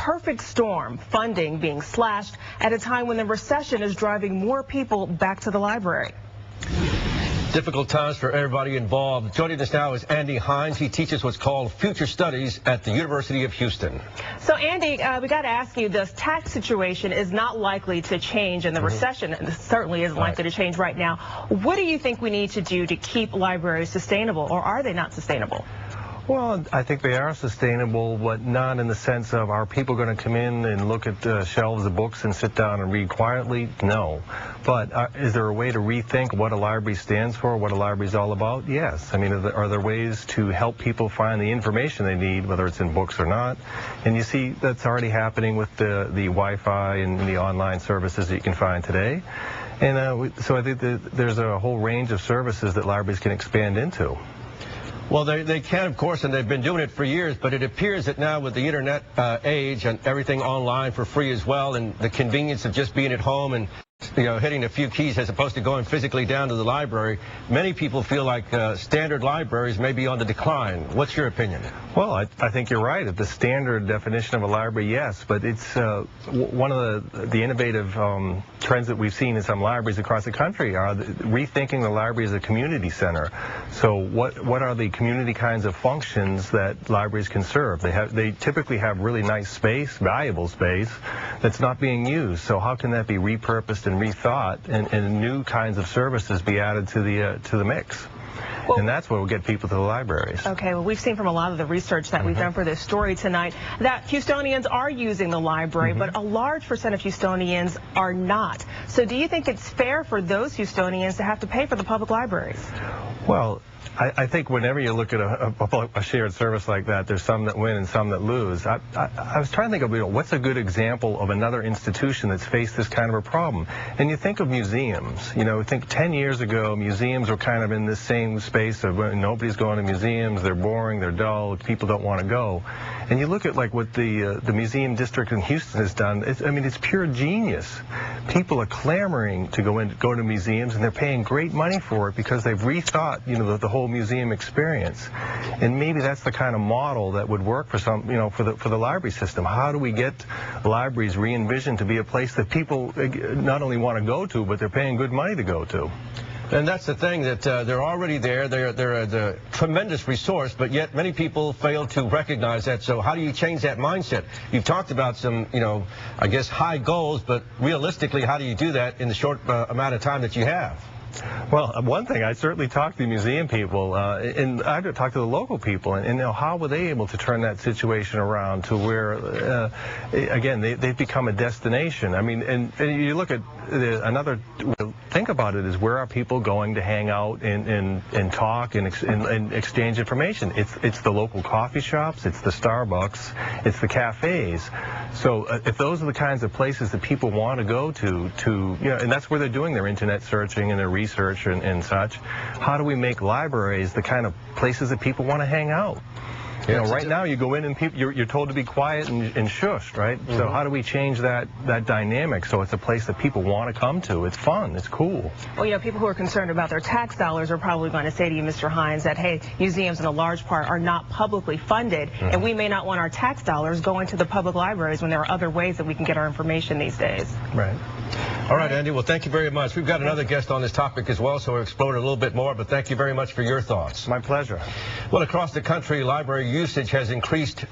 perfect storm, funding being slashed at a time when the recession is driving more people back to the library. Difficult times for everybody involved. Joining us now is Andyt Hines. He teaches what's called Future Studies at the University of Houston. So, Andy, we got to ask you, the tax situation is not likely to change, and the recession certainly isn't likely to change right now. What do you think we need to do to keep libraries sustainable, or are they not sustainable? Well, I think they are sustainable, but not in the sense of, are people going to come in and look at the shelves of books and sit down and read quietly? No. But is there a way to rethink what a library stands for, what a library is all about? Yes. I mean, are there ways to help people find the information they need, whether it's in books or not? And you see that's already happening with the Wi-Fi and the online services that you can find today. And so I think that there's a whole range of services that libraries can expand into. Well, they can, of course, and they've been doing it for years, but it appears that now with the internet age and everything online for free as well, and the convenience of just being at home and hitting a few keys as opposed to going physically down to the library, many people feel like standard libraries may be on the decline. What's your opinion? Well, I think you're right. The standard definition of a library, yes, but it's one of the innovative trends that we've seen in some libraries across the country are rethinking the library as a community center. So what are the community kinds of functions that libraries can serve? They typically have really nice space, valuable space, that's not being used. So how can that be repurposed and rethought, and new kinds of services be added to the mix? Well, and that's what will get people to the libraries. Okay, well, we've seen from a lot of the research that we've done for this story tonight that Houstonians are using the library, but a large percent of Houstonians are not. So do you think it's fair for those Houstonians to have to pay for the public libraries? Well, I think whenever you look at a shared service like that, there's some that win and some that lose. I was trying to think of, what's a good example of another institution that's faced this kind of a problem. And you think of museums. I think 10 years ago, museums were kind of in this same space of nobody's going to museums, they're boring, they're dull, people don't want to go. And you look at like what the museum district in Houston has done. It's pure genius. People are clamoring to go to museums, and they're paying great money for it because they've rethought, the whole museum experience. And maybe that's the kind of model that would work for some, for the library system. How do we get libraries re-envisioned to be a place that people not only want to go to, but they're paying good money to go to? And that's the thing, that they're already there. They're a tremendous resource, but yet many people fail to recognize that. So how do you change that mindset? You've talked about some, I guess, high goals, but realistically, how do you do that in the short amount of time that you have? Well, one thing, I certainly talked to museum people, and I talked to the local people, and how were they able to turn that situation around to where, again, they've become a destination. And you look at another, think about it, is where are people going to hang out and talk and exchange information? It's the local coffee shops, it's the Starbucks, it's the cafes. So if those are the kinds of places that people want to go to, and that's where they're doing their internet searching and their research and such, how do we make libraries the kind of places that people want to hang out? Right now you go in and you're told to be quiet and shushed, right? So how do we change that dynamic so it's a place that people want to come to? It's fun, it's cool. Well, people who are concerned about their tax dollars are probably going to say to you, Mr. Hines, that, hey, museums in a large part are not publicly funded, and we may not want our tax dollars going to the public libraries when there are other ways that we can get our information these days. Right. All right, Andy, well, thank you very much. We've got another guest on this topic as well, so we'll explore it a little bit more, but thank you very much for your thoughts. My pleasure. Well, across the country, library usage has increased